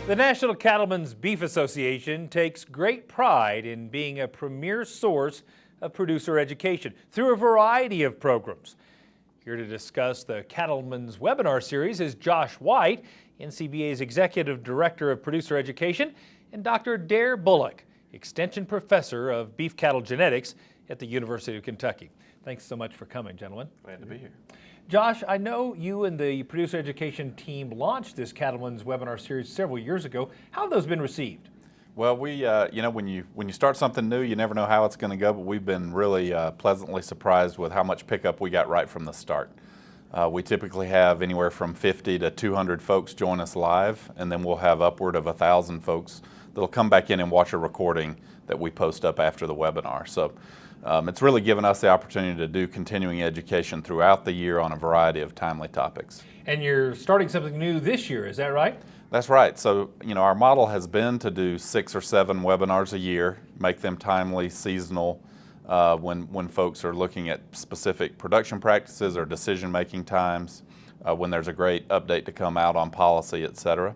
The National Cattlemen's Beef Association takes great pride in being a premier source of producer education through a variety of programs. Here to discuss the Cattlemen's webinar series is Josh White, NCBA's Executive Director of Producer Education, and Dr. Dare Bullock, Extension Professor of Beef Cattle Genetics at the University of Kentucky. Thanks so much for coming, gentlemen. Glad to be here. Josh, I know you and the producer education team launched this Cattlemen's webinar series several years ago. How have those been received? Well, we, when you start something new, you never know how it's going to go, but we've been really pleasantly surprised with how much pickup we got right from the start. We typically have anywhere from 50 to 200 folks join us live, and then we'll have upward of 1,000 folks that'll come back in and watch a recording that we post up after the webinar. So it's really given us the opportunity to do continuing education throughout the year on a variety of timely topics. And you're starting something new this year, is that right? That's right. So, our model has been to do 6 or 7 webinars a year, make them timely, seasonal, when folks are looking at specific production practices or decision-making times, when there's a great update to come out on policy, et cetera.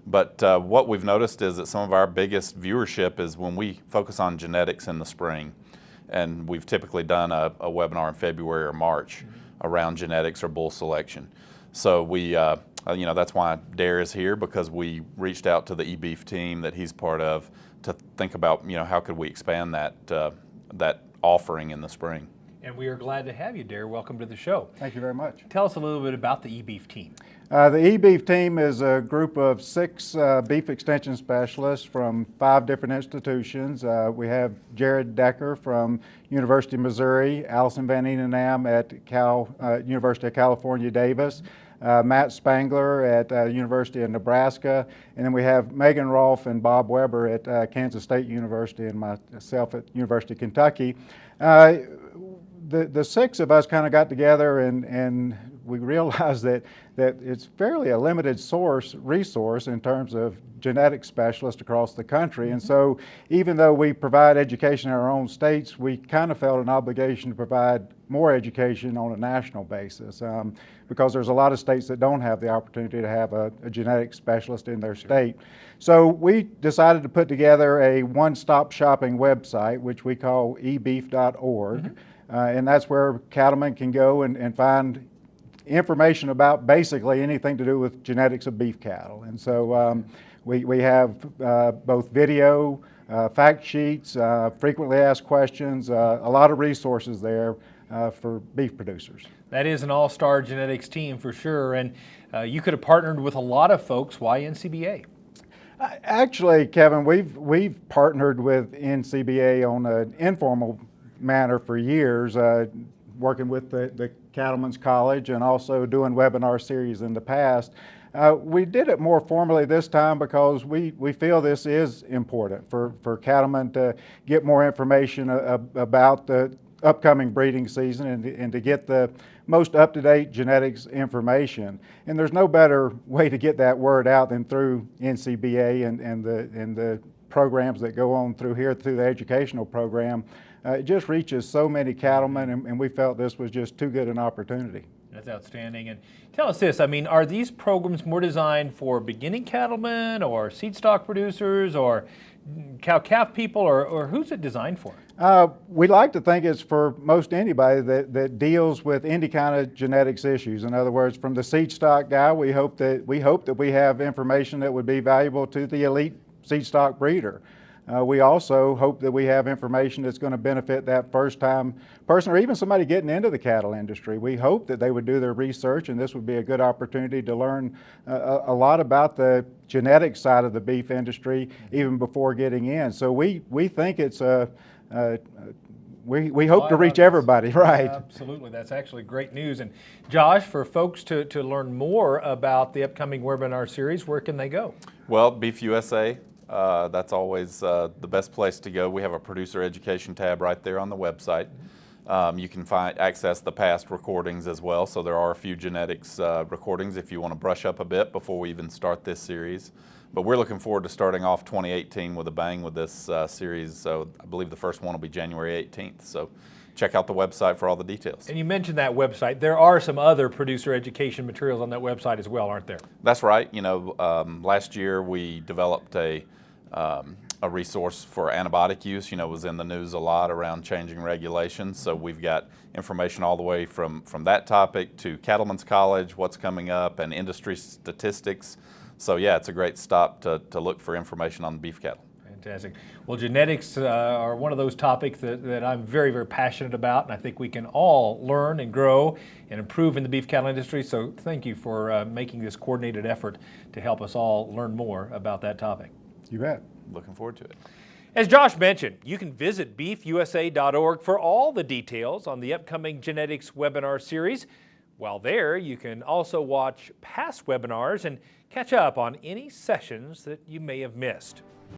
But what we've noticed is that some of our biggest viewership is when we focus on genetics in the spring. And we've typically done a webinar in February or March around genetics or bull selection. So we, that's why Dare is here, because we reached out to the EBeef team that he's part of to think about, how could we expand that offering in the spring. And we are glad to have you, Dare. Welcome to the show. Thank you very much. Tell us a little bit about the EBeef team. The EBeef team is a group of 6 beef extension specialists from 5 different institutions. We have Jared Decker from University of Missouri, Allison Van Enenam at University of California, Davis, Matt Spangler at University of Nebraska, and then we have Megan Rolfe and Bob Weber at Kansas State University and myself at University of Kentucky. The 6 of us kind of got together and we realized that it's fairly a limited resource in terms of genetic specialists across the country. And so even though we provide education in our own states, we kind of felt an obligation to provide more education on a national basis because there's a lot of states that don't have the opportunity to have a genetic specialist in their state. So we decided to put together a one-stop shopping website, which we call ebeef.org. And that's where cattlemen can go and find information about basically anything to do with genetics of beef cattle. And so we have both video, fact sheets, frequently asked questions, a lot of resources there for beef producers. That is an all-star genetics team for sure, and you could have partnered with a lot of folks. Why NCBA? Actually, Kevin, we've partnered with NCBA on an informal manner for years, working with the Cattlemen's College and also doing webinar series in the past. We did it more formally this time because we feel this is important for cattlemen to get more information about the upcoming breeding season and to get the most up-to-date genetics information. And there's no better way to get that word out than through NCBA and the programs that go on through the educational program. It just reaches so many cattlemen, and we felt this was just too good an opportunity. That's outstanding. And tell us this, are these programs more designed for beginning cattlemen or seed stock producers or cow-calf people, or who's it designed for? We like to think it's for most anybody that deals with any kind of genetics issues. In other words, from the seed stock guy, we hope that we have information that would be valuable to the elite seed stock breeder. We also hope that we have information that's going to benefit that first-time person or even somebody getting into the cattle industry. We hope that they would do their research, and this would be a good opportunity to learn a lot about the genetic side of the beef industry even before getting in. So we think it's we hope to reach everybody, right? Absolutely, that's actually great news. And Josh, for folks to learn more about the upcoming webinar series, where can they go? Well, Beef USA. That's always the best place to go. We have a producer education tab right there on the website. You can access the past recordings as well, so there are a few genetics recordings if you want to brush up a bit before we even start this series. But we're looking forward to starting off 2018 with a bang with this series. So I believe the first one will be January 18th. So check out the website for all the details. And you mentioned that website. There are some other producer education materials on that website as well, aren't there? That's right. You know, last year we developed a resource for antibiotic use. You know, it was in the news a lot around changing regulations. So we've got information all the way from that topic to Cattlemen's College, what's coming up, and industry statistics. So yeah, it's a great stop to look for information on beef cattle. Fantastic. Well, genetics are one of those topics that I'm very, very passionate about, and I think we can all learn and grow and improve in the beef cattle industry. So thank you for making this coordinated effort to help us all learn more about that topic. You bet. Looking forward to it. As Josh mentioned, you can visit beefusa.org for all the details on the upcoming genetics webinar series. While there, you can also watch past webinars and catch up on any sessions that you may have missed.